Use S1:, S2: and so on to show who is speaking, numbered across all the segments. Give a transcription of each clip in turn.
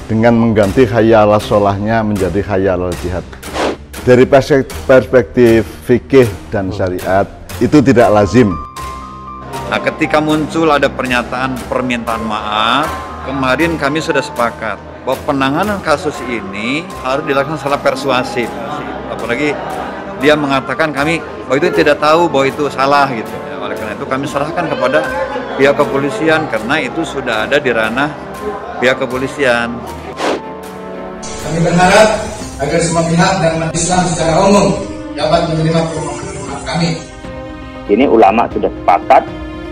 S1: dengan mengganti hayya 'alas sholahnya menjadi hayya 'alal jihad. Dari perspektif fikih dan syariat itu tidak lazim.
S2: Nah, ketika muncul ada pernyataan permintaan maaf, kemarin kami sudah sepakat bahwa penanganan kasus ini harus dilakukan secara persuasif. Apalagi dia mengatakan kami bahwa itu tidak tahu bahwa itu salah gitu. Ya, oleh karena itu kami serahkan kepada pihak kepolisian karena itu sudah ada di ranah pihak kepolisian.
S3: Kami berharap agar semua pihak dan umat Islam secara umum dapat menerima permohonan maaf kami.
S4: Ini ulama sudah sepakat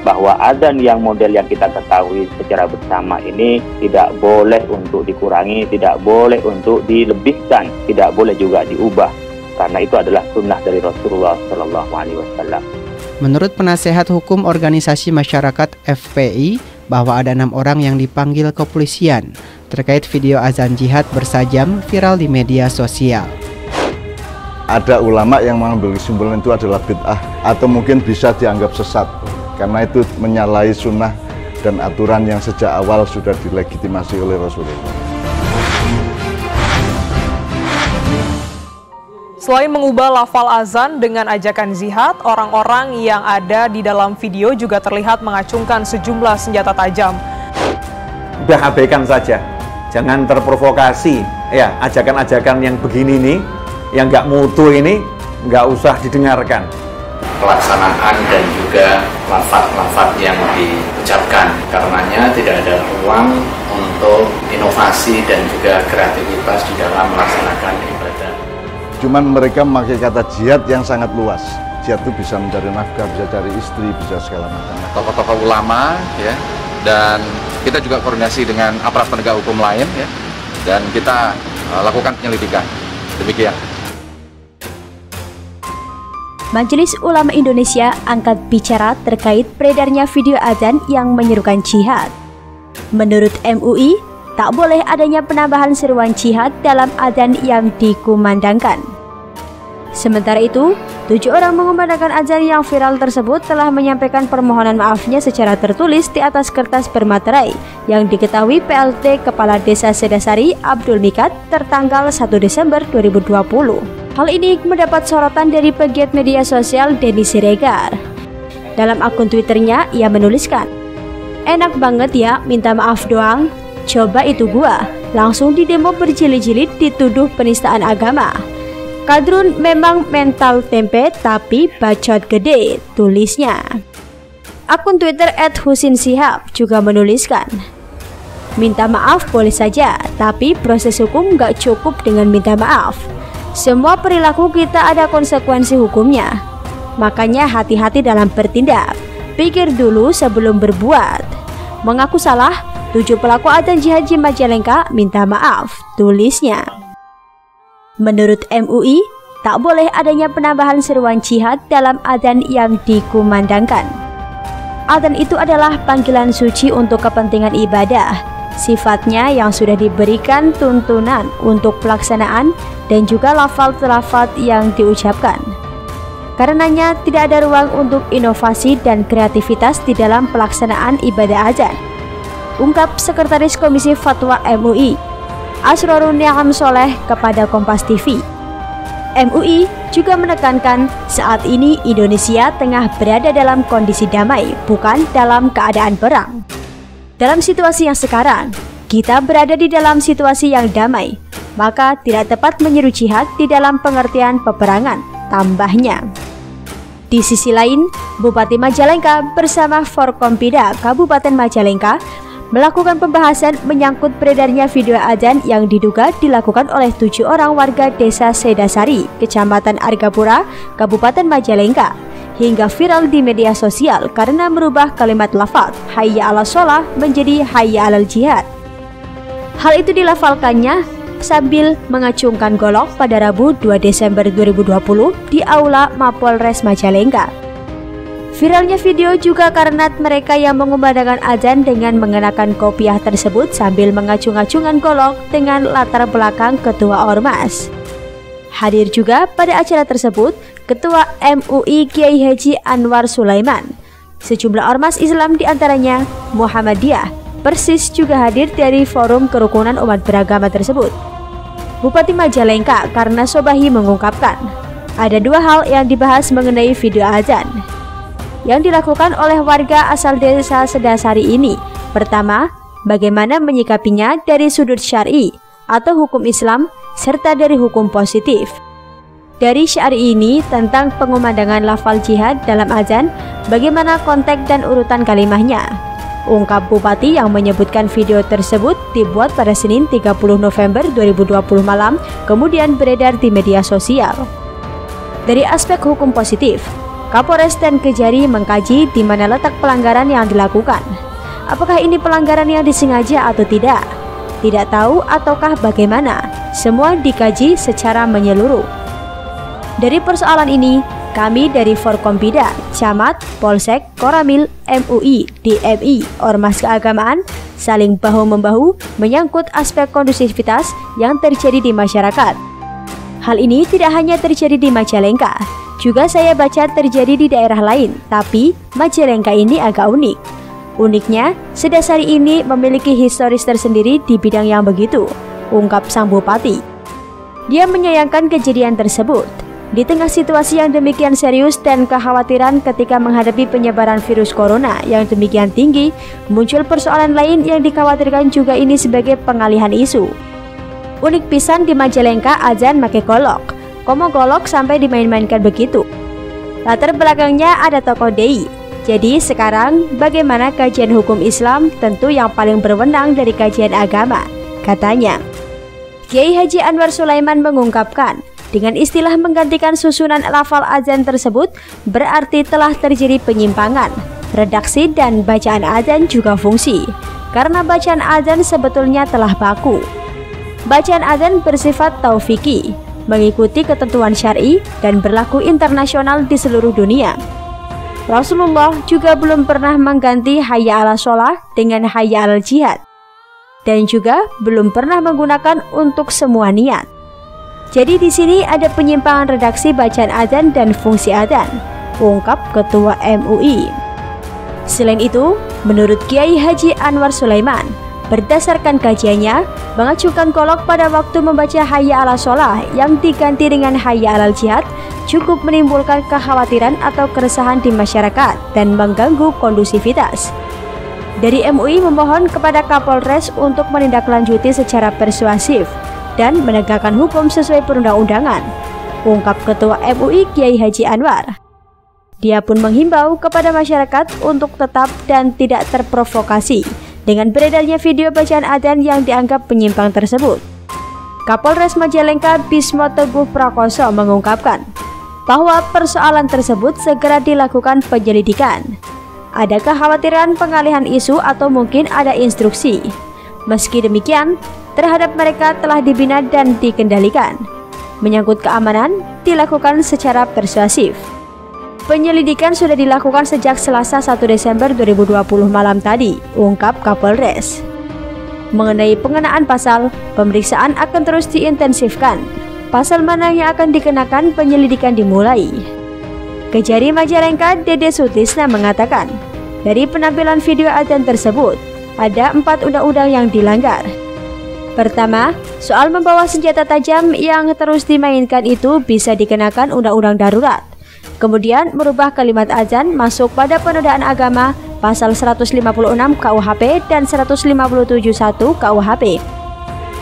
S4: bahwa adzan yang model yang kita ketahui secara bersama ini tidak boleh untuk dikurangi, tidak boleh untuk dilebihkan, tidak boleh juga diubah, karena itu adalah sunnah dari Rasulullah SAW.
S5: Menurut penasehat hukum organisasi masyarakat FPI, bahwa ada 6 orang yang dipanggil kepolisian terkait video azan jihad bersajam viral di media sosial.
S1: Ada ulama yang mengambil kesimpulan itu adalah bid'ah atau mungkin bisa dianggap sesat karena itu menyalahi sunnah dan aturan yang sejak awal sudah dilegitimasi oleh Rasulullah.
S6: Selain mengubah lafal azan dengan ajakan jihad, orang-orang yang ada di dalam video juga terlihat mengacungkan sejumlah senjata tajam.
S7: Udah abaikan saja, jangan terprovokasi. Ya, ajakan-ajakan yang begini nih, yang nggak mutu ini, nggak usah didengarkan.
S8: Pelaksanaan dan juga lafaz-lafaz yang diucapkan, karenanya tidak ada ruang untuk inovasi dan juga kreativitas di dalam melaksanakan ibadah.
S1: Cuman mereka memakai kata jihad yang sangat luas. Jihad itu bisa mencari nafkah, bisa cari istri, bisa segala macam.
S9: Tokoh-tokoh ulama ya, dan kita juga koordinasi dengan aparat penegak hukum lain ya, dan kita lakukan penyelidikan. Demikian.
S10: Majelis Ulama Indonesia angkat bicara terkait beredarnya video adzan yang menyerukan jihad. Menurut MUI, tak boleh adanya penambahan seruan jihad dalam adzan yang dikumandangkan. Sementara itu, 7 orang mengumandangkan adzan yang viral tersebut telah menyampaikan permohonan maafnya secara tertulis di atas kertas bermaterai yang diketahui PLT Kepala Desa Sedasari Abdul Mikat tertanggal 1 Desember 2020. Hal ini mendapat sorotan dari pegiat media sosial Denny Siregar. Dalam akun Twitternya, ia menuliskan, "Enak banget ya minta maaf doang. Coba itu gua, langsung didemo berjilid-jilid dituduh penistaan agama. Kadrun memang mental tempe tapi bacot gede," tulisnya. Akun Twitter @husinsihab juga menuliskan, "Minta maaf boleh saja, tapi proses hukum gak cukup dengan minta maaf. Semua perilaku kita ada konsekuensi hukumnya. Makanya hati-hati dalam bertindak. Pikir dulu sebelum berbuat. Mengaku salah, 7 pelaku adzan jihad di Majalengka minta maaf," tulisnya. Menurut MUI, tak boleh adanya penambahan seruan jihad dalam adzan yang dikumandangkan. Adzan itu adalah panggilan suci untuk kepentingan ibadah, sifatnya yang sudah diberikan tuntunan untuk pelaksanaan dan juga lafaz-lafaz yang diucapkan. Karenanya tidak ada ruang untuk inovasi dan kreativitas di dalam pelaksanaan ibadah adzan, ungkap Sekretaris Komisi Fatwa MUI, Asrorun Ni'am Soleh kepada Kompas TV. MUI juga menekankan saat ini Indonesia tengah berada dalam kondisi damai, bukan dalam keadaan perang. Dalam situasi yang sekarang, kita berada di dalam situasi yang damai, maka tidak tepat menyeru jihad di dalam pengertian peperangan, tambahnya. Di sisi lain, Bupati Majalengka bersama Forkompida Kabupaten Majalengka melakukan pembahasan menyangkut beredarnya video adzan yang diduga dilakukan oleh 7 orang warga Desa Sedasari, Kecamatan Argapura, Kabupaten Majalengka, hingga viral di media sosial karena merubah kalimat lafaz hayya 'alas sholah menjadi hayya 'alal jihad. Hal itu dilafalkannya sambil mengacungkan golok pada Rabu 2 Desember 2020 di Aula Mapolres Majalengka. Viralnya video juga karena mereka yang mengumandangkan adzan dengan mengenakan kopiah tersebut sambil mengacung-acungan golok dengan latar belakang Ketua Ormas. Hadir juga pada acara tersebut Ketua MUI Kiai Haji Anwar Sulaiman, sejumlah ormas Islam diantaranya Muhammadiyah, Persis juga hadir dari forum kerukunan umat beragama tersebut. Bupati Majalengka Karna Sobahi mengungkapkan, ada dua hal yang dibahas mengenai video azan yang dilakukan oleh warga asal desa Sedasari ini. Pertama, bagaimana menyikapinya dari sudut syar'i atau hukum Islam serta dari hukum positif. Dari syar'i ini tentang pengumandangan lafal jihad dalam azan, bagaimana konteks dan urutan kalimahnya. Ungkap Bupati yang menyebutkan video tersebut dibuat pada Senin 30 November 2020 malam, kemudian beredar di media sosial. Dari aspek hukum positif, Kapolres dan Kejari mengkaji di mana letak pelanggaran yang dilakukan. Apakah ini pelanggaran yang disengaja atau tidak? Tidak tahu ataukah bagaimana? Semua dikaji secara menyeluruh. Dari persoalan ini, kami dari Forkompida, Camat, Polsek, Koramil, MUI, DMI, Ormas Keagamaan saling bahu-membahu menyangkut aspek kondusivitas yang terjadi di masyarakat. Hal ini tidak hanya terjadi di Majalengka, juga saya baca terjadi di daerah lain, tapi Majalengka ini agak unik. Uniknya, Sedasari ini memiliki historis tersendiri di bidang yang begitu, ungkap sang bupati. Dia menyayangkan kejadian tersebut. Di tengah situasi yang demikian serius dan kekhawatiran ketika menghadapi penyebaran virus corona yang demikian tinggi, muncul persoalan lain yang dikhawatirkan juga ini sebagai pengalihan isu. Unik pisan di Majalengka azan make golok, komo golok sampai dimain-mainkan begitu. Latar belakangnya ada tokoh DI. Jadi sekarang bagaimana kajian hukum Islam tentu yang paling berwenang dari kajian agama, katanya. Kiai Haji Anwar Sulaiman mengungkapkan, dengan istilah menggantikan susunan lafal azan tersebut berarti telah terjadi penyimpangan. Redaksi dan bacaan azan juga fungsi, karena bacaan azan sebetulnya telah baku. Bacaan azan bersifat taufiki, mengikuti ketentuan syar'i dan berlaku internasional di seluruh dunia. Rasulullah juga belum pernah mengganti hayya 'alas shalah dengan hayya 'alal jihad, dan juga belum pernah menggunakan untuk semua niat. Jadi di sini ada penyimpangan redaksi bacaan azan dan fungsi azan, ungkap Ketua MUI. Selain itu, menurut Kiai Haji Anwar Sulaiman, berdasarkan kajiannya, mengacukan golok pada waktu membaca hayya 'alas shalah yang diganti dengan hayya 'alal jihad cukup menimbulkan kekhawatiran atau keresahan di masyarakat dan mengganggu kondusivitas. Dari MUI memohon kepada Kapolres untuk menindaklanjuti secara persuasif dan menegakkan hukum sesuai perundang-undangan, ungkap Ketua MUI Kiai Haji Anwar. Dia pun menghimbau kepada masyarakat untuk tetap dan tidak terprovokasi dengan beredarnya video bacaan adzan yang dianggap penyimpang tersebut. Kapolres Majalengka Bismo Teguh Prakoso mengungkapkan bahwa persoalan tersebut segera dilakukan penyelidikan. Ada kekhawatiran pengalihan isu atau mungkin ada instruksi. Meski demikian, terhadap mereka telah dibina dan dikendalikan. Menyangkut keamanan, dilakukan secara persuasif. Penyelidikan sudah dilakukan sejak Selasa 1 Desember 2020 malam tadi, ungkap Kapolres. Mengenai pengenaan pasal, pemeriksaan akan terus diintensifkan. Pasal mana yang akan dikenakan, penyelidikan dimulai. Kejari Majalengka Dede Sutisna mengatakan, dari penampilan video adzan tersebut, ada 4 undang-undang yang dilanggar. Pertama, soal membawa senjata tajam yang terus dimainkan itu bisa dikenakan undang-undang darurat. Kemudian merubah kalimat azan masuk pada penodaan agama pasal 156 KUHP dan 157.1 KUHP.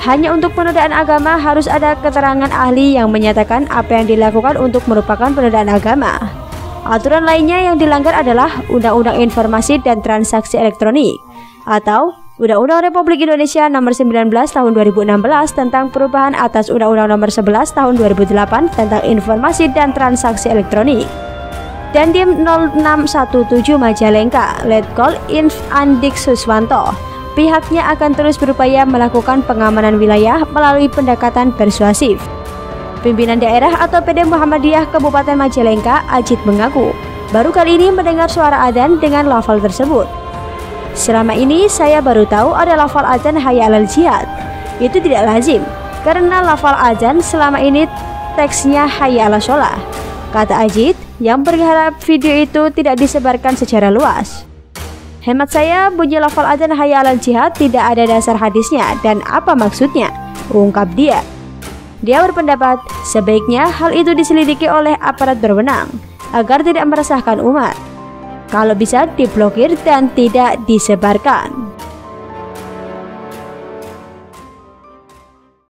S10: Hanya untuk penodaan agama harus ada keterangan ahli yang menyatakan apa yang dilakukan untuk merupakan penodaan agama. Aturan lainnya yang dilanggar adalah Undang-Undang Informasi dan Transaksi Elektronik atau Undang-Undang Republik Indonesia Nomor 19 Tahun 2016 tentang perubahan atas Undang-Undang Nomor 11 Tahun 2008 tentang Informasi dan Transaksi Elektronik. Dandim 0617 Majalengka, Letkol Inf Andik Suswanto, pihaknya akan terus berupaya melakukan pengamanan wilayah melalui pendekatan persuasif. Pimpinan daerah atau PD Muhammadiyah Kabupaten Majalengka, Ajit mengaku, baru kali ini mendengar suara adzan dengan lafal tersebut. Selama ini saya baru tahu ada lafal adzan hayya 'alal jihad. Itu tidak lazim, karena lafal adzan selama ini teksnya hayya 'alas shalah, kata Ajit yang berharap video itu tidak disebarkan secara luas. Hemat saya, bunyi lafal adzan hayya 'alal jihad tidak ada dasar hadisnya dan apa maksudnya, ungkap dia. Dia berpendapat sebaiknya hal itu diselidiki oleh aparat berwenang agar tidak meresahkan umat. Kalau bisa diblokir dan tidak disebarkan.